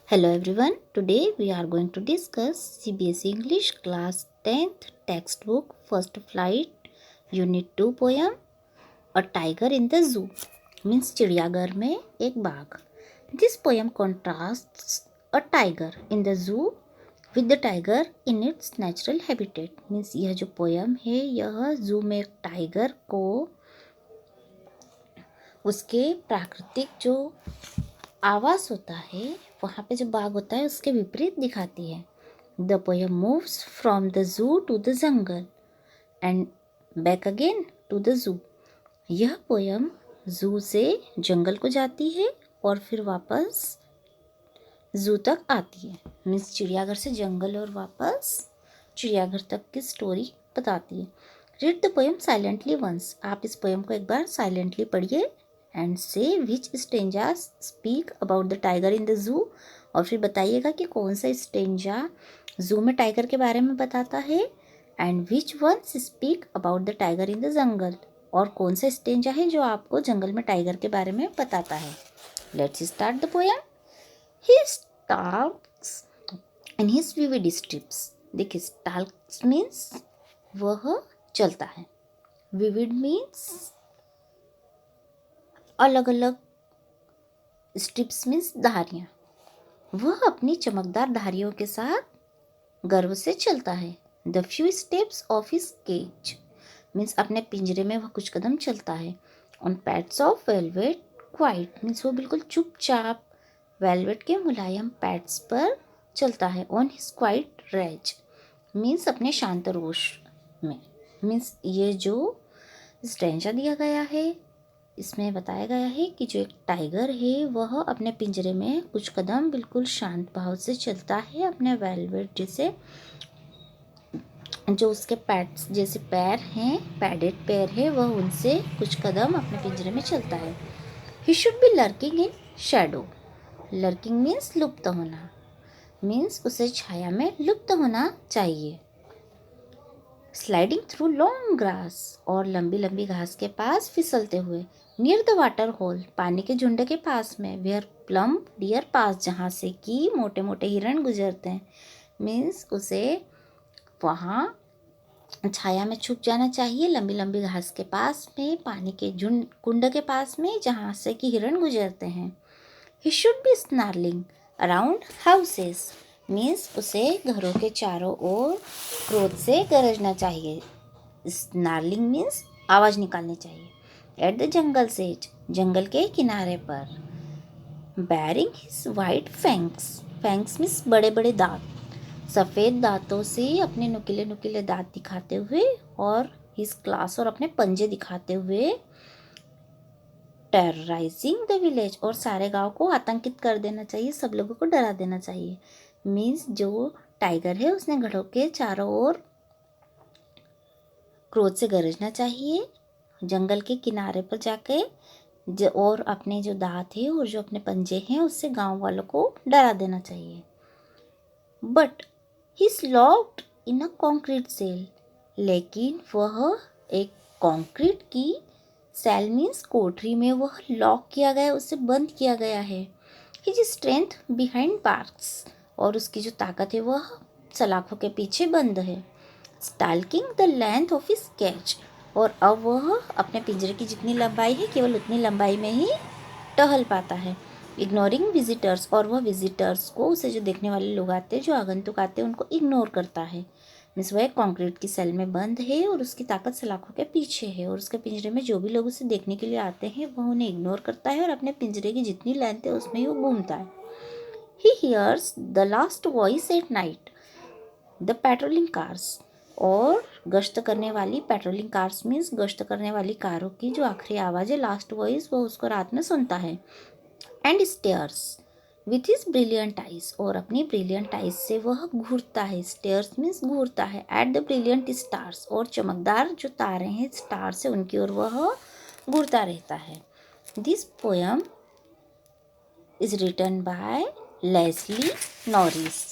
Hello everyone. Today we are going to discuss CBSE English class 10th textbook First Flight Unit 2 poem A Tiger in the Zoo means चिड़ियाघर में एक बाघ. This poem contrasts a tiger in the zoo with the tiger in its natural habitat. means यह जो poem है यह zoo में एक टाइगर को उसके प्राकृतिक जो आवास होता है वहाँ पे जो बाघ होता है उसके विपरीत दिखाती है. The poem moves from the zoo to the jungle and back again to the zoo. यह पोयम जू से जंगल को जाती है और फिर वापस जू तक आती है. मीन्स चिड़ियाघर से जंगल और वापस चिड़ियाघर तक की स्टोरी बताती है. Read the poem silently once. आप इस पोयम को एक बार साइलेंटली पढ़िए and say which stanza speak about the tiger in the zoo. और फिर बताइएगा कि कौन सा स्टेंजा जू में टाइगर के बारे में बताता है and which one speak about the tiger in the jungle. और कौन सा स्टेंजा है जो आपको जंगल में टाइगर के बारे में बताता है. Let's start the poem. He starts in his vivid stripes. देखिए स्टार्ट्स मीन्स वह चलता है. विविड मीन्स अलग अलग. स्ट्रिप्स मीन्स धारियाँ. वह अपनी चमकदार धारियों के साथ गर्व से चलता है. The few steps of his cage means अपने पिंजरे में वह कुछ कदम चलता है. On pads of velvet quiet means वो बिल्कुल चुपचाप वेलवेट के मुलायम पैड्स पर चलता है. On his quiet rage means अपने शांत रोश में. मीन्स ये जो स्टेंजा दिया गया है इसमें बताया गया है कि जो एक टाइगर है वह अपने पिंजरे में कुछ कदम बिल्कुल शांत भाव से चलता है. अपने वेलवेट जैसे जो उसके पैड्स जैसे पैर हैं, पैडेड पैर है, वह उनसे कुछ कदम अपने पिंजरे में चलता है. He should be lurking in Shadow. Lurking means लुप्त होना. मीन्स उसे छाया में लुप्त होना चाहिए. स्लाइडिंग थ्रू लॉन्ग ग्रास और लंबी लंबी घास के पास फिसलते हुए. नियर द वाटर होल पानी के झुंड के पास में. वेयर प्लम्प डियर पास जहाँ से कि मोटे मोटे हिरण गुजरते हैं. मीन्स उसे वहाँ छाया में छुप जाना चाहिए लंबी लंबी घास के पास में, पानी के झुंड कुंड के पास में जहाँ से कि हिरण गुजरते हैं. He should be snarling around houses means उसे घरों के चारों ओर क्रोध से गरजना चाहिए. स्नार्लिंग मीन्स आवाज़ निकालनी चाहिए. एट द जंगल सेज जंगल के किनारे पर. Bearing his white fangs. Fangs means बड़े बड़े दांत. सफ़ेद दांतों से अपने नुकीले नुकीले दांत दिखाते हुए और हिज क्लास और अपने पंजे दिखाते हुए. टेरराइजिंग द विलेज और सारे गांव को आतंकित कर देना चाहिए, सब लोगों को डरा देना चाहिए. मीन्स जो टाइगर है उसने घरों के चारों ओर क्रोध से गरजना चाहिए. जंगल के किनारे पर जाके और अपने जो दांत है और जो अपने पंजे हैं उससे गांव वालों को डरा देना चाहिए. But he is locked in a concrete cell. लेकिन वह एक कॉन्क्रीट की सेल मीन्स कोठरी में वह लॉक किया गया, उसे बंद किया गया है. हिज स्ट्रेंथ बिहाइंड बार्क्स और उसकी जो ताकत है वह सलाखों के पीछे बंद है. Stalking the length of his cage और अब वह अपने पिंजरे की जितनी लंबाई है केवल उतनी लंबाई में ही टहल पाता है. इग्नोरिंग विजिटर्स और वह विजिटर्स को उसे जो देखने वाले लोग आते हैं जो आगंतुक आते हैं उनको इग्नोर करता है. मीन्स वह कंक्रीट की सेल में बंद है और उसकी ताकत सलाखों के पीछे है और उसके पिंजरे में जो भी लोग उसे देखने के लिए आते हैं वह उन्हें इग्नोर करता है और अपने पिंजरे की जितनी लेंथ है उसमें ही वो घूमता है. He hears the last voice at night the patrolling cars और गश्त करने वाली पेट्रोलिंग कार्स मीन्स गश्त करने वाली कारों की जो आखिरी आवाज़ है लास्ट वॉइस वो उसको रात में सुनता है. And stairs with his brilliant eyes और अपनी ब्रिलियंट आइज से वह घूरता है. स्टेयर्स मीन्स घूरता है. एट द ब्रिलियंट स्टार्स और चमकदार जो तारे हैं स्टार से उनकी ओर वह घूरता रहता है. This poem is written by Leslie Norris.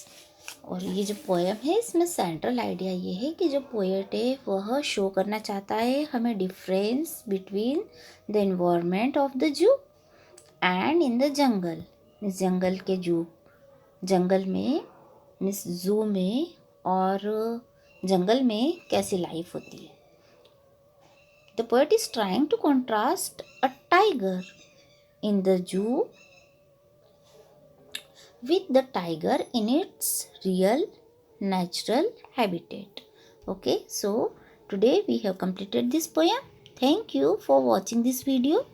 और ये जो पोयम है इसमें सेंट्रल आइडिया ये है कि जो पोएट है वह शो करना चाहता है हमें difference between the environment of the zoo and in the jungle. इस जंगल के जू जंगल में मीन्स जू में और जंगल में कैसी लाइफ होती है. The poet is trying to contrast a tiger in the zoo with the tiger in its real natural habitat. Okay, so today we have completed this poem. Thank you for watching this video.